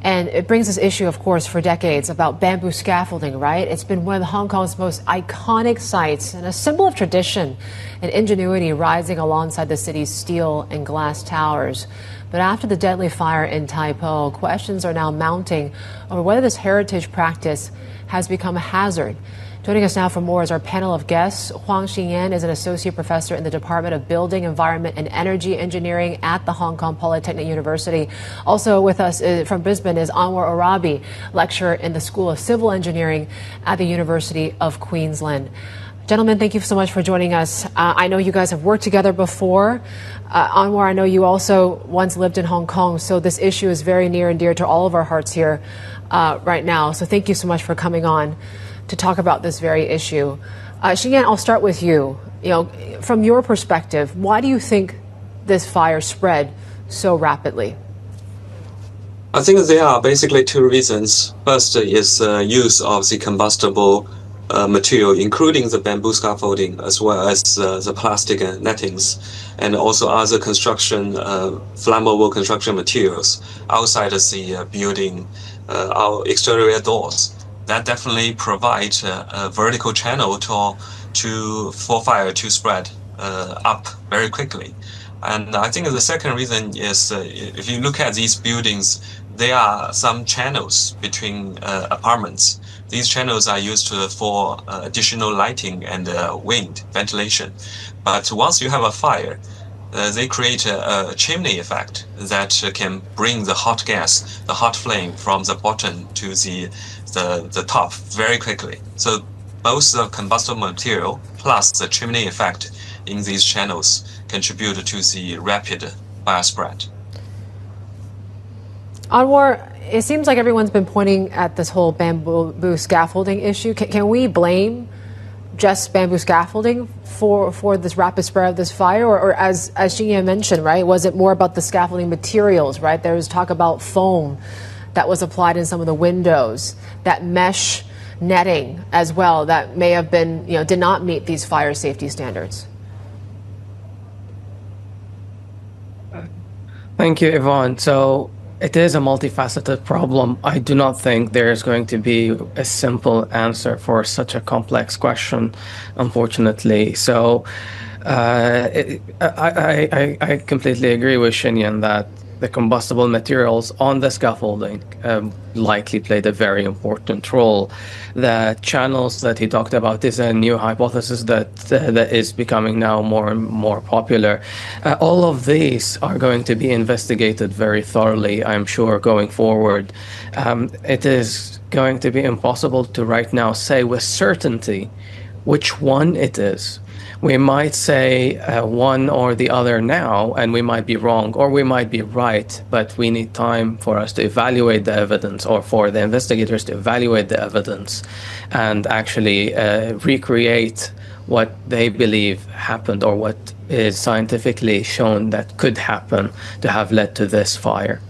And it brings this issue, of course, for decades about bamboo scaffolding, right? It's been one of Hong Kong's most iconic sites and a symbol of tradition and ingenuity rising alongside the city's steel and glass towers. But after the deadly fire in Tai Po, questions are now mounting over whether this heritage practice has become a hazard. Joining us now for more is our panel of guests. Huang Xinyan is an associate professor in the Department of Building, Environment and Energy Engineering at the Hong Kong Polytechnic University. Also with us from Brisbane is Anwar Orabi, lecturer in the School of Civil Engineering at the University of Queensland. Gentlemen, thank you so much for joining us. I know you guys have worked together before. Anwar, I know you also once lived in Hong Kong, so this issue is very near and dear to all of our hearts here right now. So thank you so much for coming on to talk about this very issue. Xinyan, I'll start with you. From your perspective, why do you think this fire spread so rapidly? I think there are basically two reasons. First is use of the combustible material, including the bamboo scaffolding, as well as the plastic nettings, and also other flammable construction materials outside of the building, our exterior doors. That definitely provides a vertical channel for fire to spread up very quickly. And I think the second reason is if you look at these buildings, there are some channels between apartments. These channels are used for additional lighting and wind ventilation. But once you have a fire, they create a chimney effect that can bring the hot gas, the hot flame from the bottom to the top very quickly. So both the combustible material plus the chimney effect in these channels contribute to the rapid fire spread. Anwar, it seems like everyone's been pointing at this whole bamboo scaffolding issue. Can we blame just bamboo scaffolding for this rapid spread of this fire? Or as Xinyan mentioned, right, was it more about the scaffolding materials, right? There was talk about foam that was applied in some of the windows, that mesh netting as well that may have been, did not meet these fire safety standards. Thank you, Yvonne. So it is a multifaceted problem. I do not think there is going to be a simple answer for such a complex question, unfortunately. So I completely agree with Xinyan that the combustible materials on the scaffolding likely played a very important role. The channels that he talked about is a new hypothesis that is becoming now more and more popular. All of these are going to be investigated very thoroughly, I'm sure, going forward. It is going to be impossible to right now say with certainty which one it is. We might say one or the other now, and we might be wrong, or we might be right, but we need time for us to evaluate the evidence, or for the investigators to evaluate the evidence and actually recreate what they believe happened or what is scientifically shown that could happen to have led to this fire.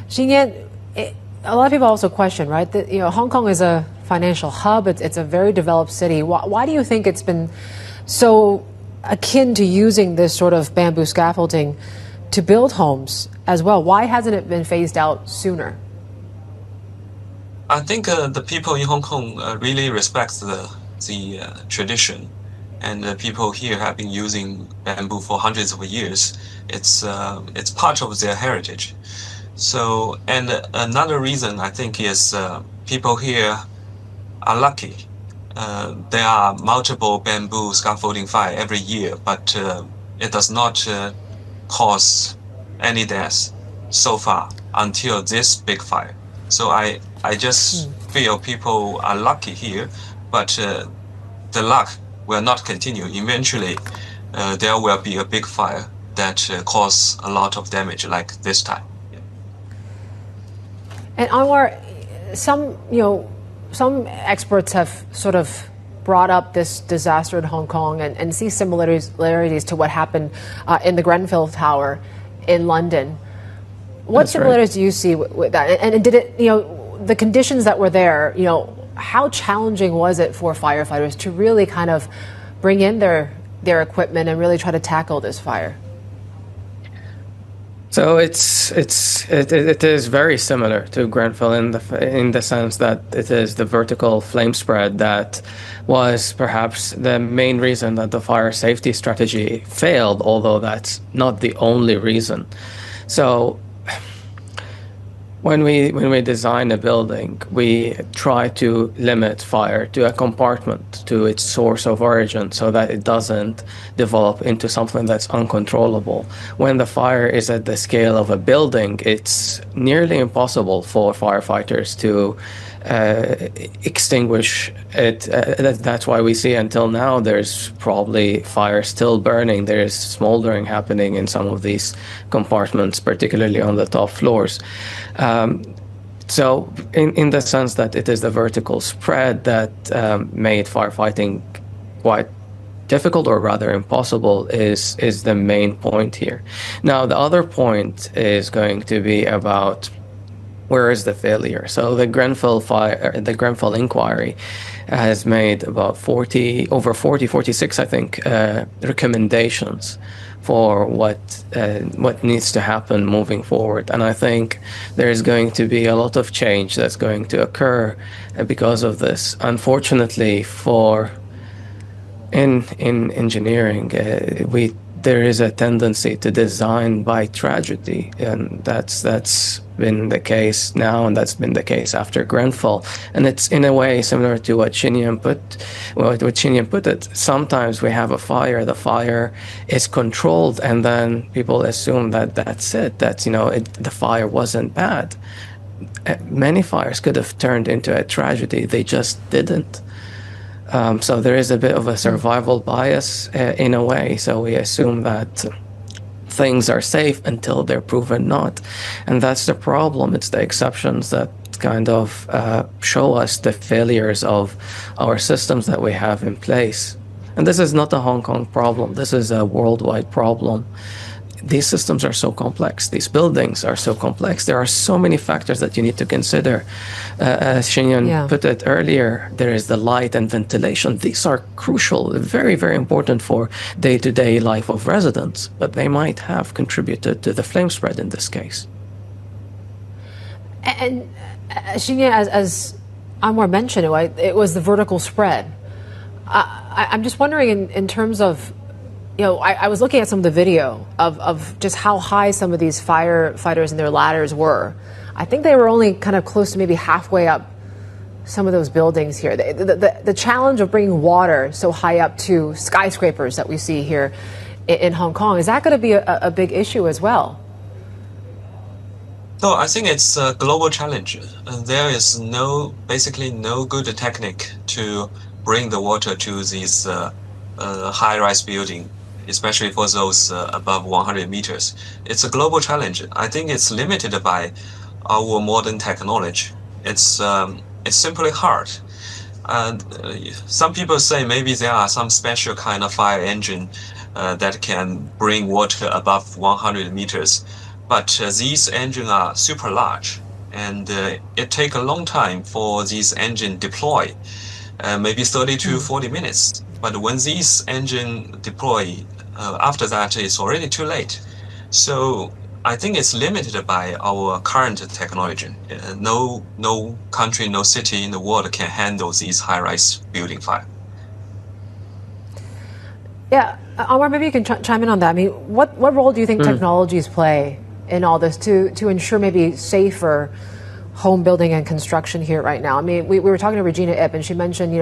Xinyan, a lot of people also question, right, that Hong Kong is a financial hub. It's a very developed city. Why do you think it's been so akin to using this sort of bamboo scaffolding to build homes as well? Why hasn't it been phased out sooner? I think the people in Hong Kong really respect the tradition, and the people here have been using bamboo for hundreds of years. It's part of their heritage. So, and another reason I think is people here are lucky. There are multiple bamboo scaffolding fire every year, but it does not cause any deaths so far until this big fire. So I just feel people are lucky here, but the luck will not continue. Eventually, there will be a big fire that cause a lot of damage like this time. And Anwar, some experts have sort of brought up this disaster in Hong Kong and see similarities to what happened in the Grenfell Tower in London. What similarities do you see with that? And did it, the conditions that were there, how challenging was it for firefighters to really kind of bring in their equipment and really try to tackle this fire? So it is very similar to Grenfell in the sense that it is the vertical flame spread that was perhaps the main reason that the fire safety strategy failed, although that's not the only reason. So when we design a building, we try to limit fire to a compartment, to its source of origin, so that it doesn't develop into something that's uncontrollable. When the fire is at the scale of a building, it's nearly impossible for firefighters to extinguish it. That's why we see until now there's probably fire still burning. There's smoldering happening in some of these compartments, particularly on the top floors. So in the sense that it is the vertical spread that made firefighting quite difficult, or rather impossible, is the main point here. Now, the other point is going to be about where is the failure. So the Grenfell inquiry has made about 46, I think, recommendations for what needs to happen moving forward. And I think there is going to be a lot of change that's going to occur because of this. Unfortunately, in engineering, there is a tendency to design by tragedy, and that's been the case now, and that's been the case after Grenfell. And it's in a way similar to what Xinyan put it. Sometimes we have a fire, the fire is controlled, and then people assume that that's it, that the fire wasn't bad. Many fires could have turned into a tragedy, they just didn't. So there is a bit of a survival bias in a way. So we assume that things are safe until they're proven not. And that's the problem. It's the exceptions that kind of show us the failures of our systems that we have in place. And this is not a Hong Kong problem. This is a worldwide problem. These systems are so complex. These buildings are so complex. There are so many factors that you need to consider. As Xinyan put it earlier, there is the light and ventilation. These are crucial, very, very important for day-to-day life of residents, but they might have contributed to the flame spread in this case. And Xinyan, as Anwar mentioned, it was the vertical spread. I'm just wondering in terms of, I was looking at some of the video of just how high some of these firefighters and their ladders were. I think they were only kind of close to maybe halfway up some of those buildings here. The challenge of bringing water so high up to skyscrapers that we see here in Hong Kong, is that going to be a big issue as well? No, I think it's a global challenge. There is basically no good technique to bring the water to these high-rise buildings, especially for those above 100 meters. It's a global challenge. I think it's limited by our modern technology. It's simply hard. And some people say maybe there are some special kind of fire engine that can bring water above 100 meters. But these engines are super large, and it takes a long time for these engines deploy, maybe 30 to 40 minutes. But when these engines deploy, after that, it's already too late. So I think it's limited by our current technology. No country, no city in the world can handle these high-rise building fire. Yeah, Anwar, maybe you can chime in on that. I mean, what role do you think technologies play in all this to ensure maybe safer home building and construction here right now? I mean, we were talking to Regina Ip, and she mentioned,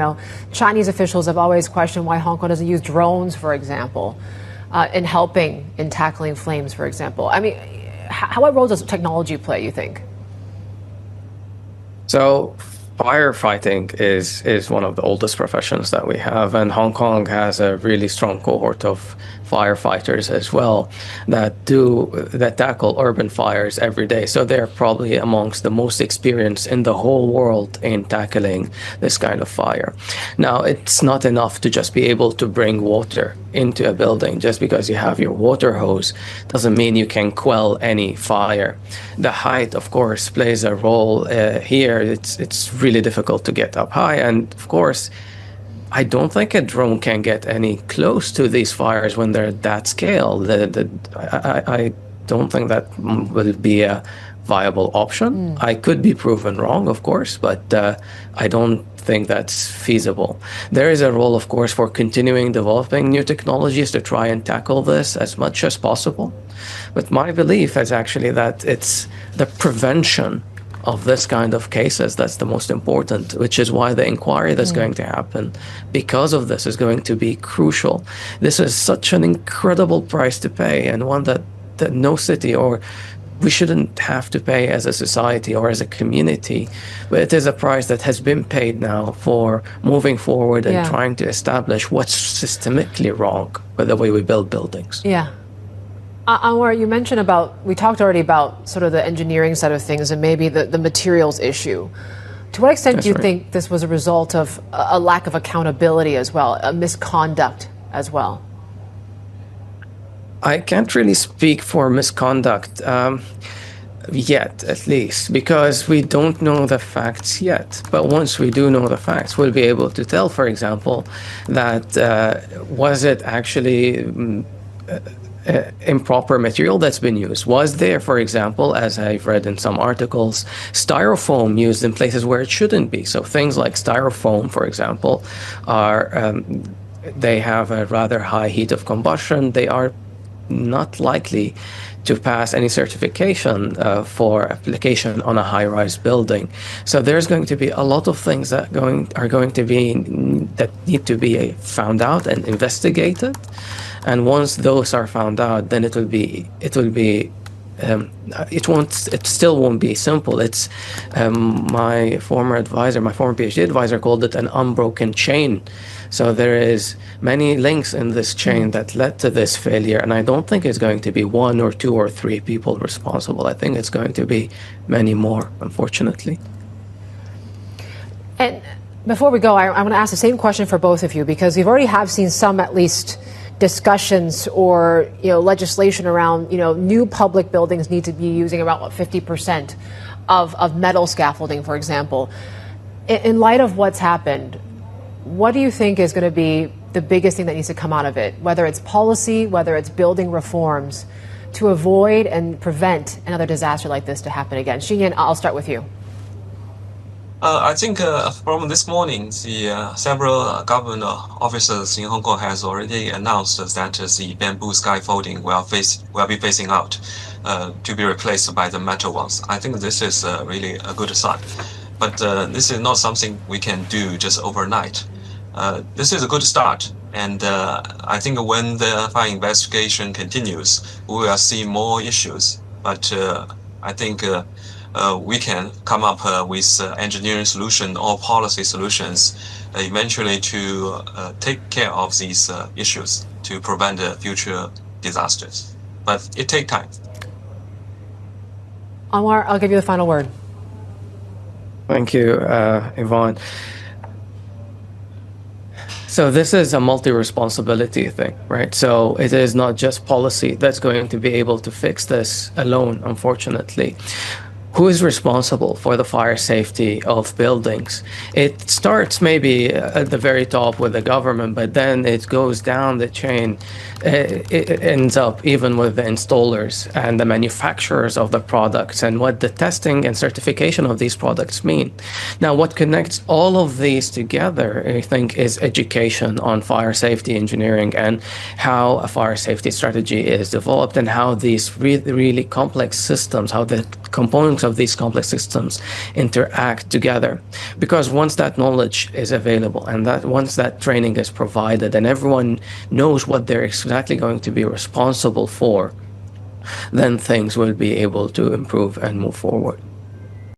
Chinese officials have always questioned why Hong Kong doesn't use drones, for example, in tackling flames, for example. I mean, what role does technology play, you think? So firefighting is one of the oldest professions that we have, and Hong Kong has a really strong cohort of firefighters as well that tackle urban fires every day. So they're probably amongst the most experienced in the whole world in tackling this kind of fire. Now, it's not enough to just be able to bring water into a building. Just because you have your water hose doesn't mean you can quell any fire. The height, of course, plays a role here. It's really difficult to get up high, and of course, I don't think a drone can get any close to these fires when they're at that scale. I don't think that will be a viable option. I could be proven wrong, of course, but I don't think that's feasible. There is a role, of course, for continuing developing new technologies to try and tackle this as much as possible. But my belief is actually that it's the prevention of this kind of cases that's the most important, which is why the inquiry that's going to happen because of this is going to be crucial. This is such an incredible price to pay, and one that no city, or we shouldn't have to pay as a society or as a community, but it is a price that has been paid now for moving forward and trying to establish what's systemically wrong with the way we build buildings. Yeah. Anwar, you mentioned we talked already about sort of the engineering side of things and maybe the materials issue. To what extent do you think this was a result of a lack of accountability as well, a misconduct as well? I can't really speak for misconduct yet, at least, because we don't know the facts yet. But once we do know the facts, we'll be able to tell, for example, that was it actually improper material that's been used? Was there, for example, as I've read in some articles, styrofoam used in places where it shouldn't be? So things like styrofoam, for example, are they have a rather high heat of combustion. They are not likely to pass any certification for application on a high-rise building. So there's going to be a lot of things that need to be found out and investigated. And once those are found out, then it still won't be simple. It's my former PhD advisor called it an unbroken chain. So there is many links in this chain that led to this failure, and I don't think it's going to be one or two or three people responsible. I think it's going to be many more, unfortunately. And before we go, I want to ask the same question for both of you, because we've already seen some, at least, discussions or legislation around new public buildings need to be using about 50% of metal scaffolding, for example. In light of what's happened, what do you think is going to be the biggest thing that needs to come out of it, whether it's policy, whether it's building reforms, to avoid and prevent another disaster like this to happen again? Xinyan, I'll start with you. I think from this morning, the several government officers in Hong Kong has already announced that the bamboo scaffolding will be phasing out to be replaced by the metal ones. I think this is really a good sign. But this is not something we can do just overnight. This is a good start. And I think when the fire investigation continues, we will see more issues. But I think we can come up with engineering solution or policy solutions eventually to take care of these issues to prevent future disasters. But it takes time. Anwar, I'll give you the final word. Thank you, Yvonne. So this is a multi-responsibility thing, right? So it is not just policy that's going to be able to fix this alone, unfortunately. Who is responsible for the fire safety of buildings? It starts maybe at the very top with the government, but then it goes down the chain. It ends up even with the installers and the manufacturers of the products and what the testing and certification of these products mean. Now, what connects all of these together, I think, is education on fire safety engineering and how a fire safety strategy is developed and how these really complex systems, how the components of these complex systems interact together. Because once that knowledge is available and once that training is provided and everyone knows what they're exactly going to be responsible for, then things will be able to improve and move forward.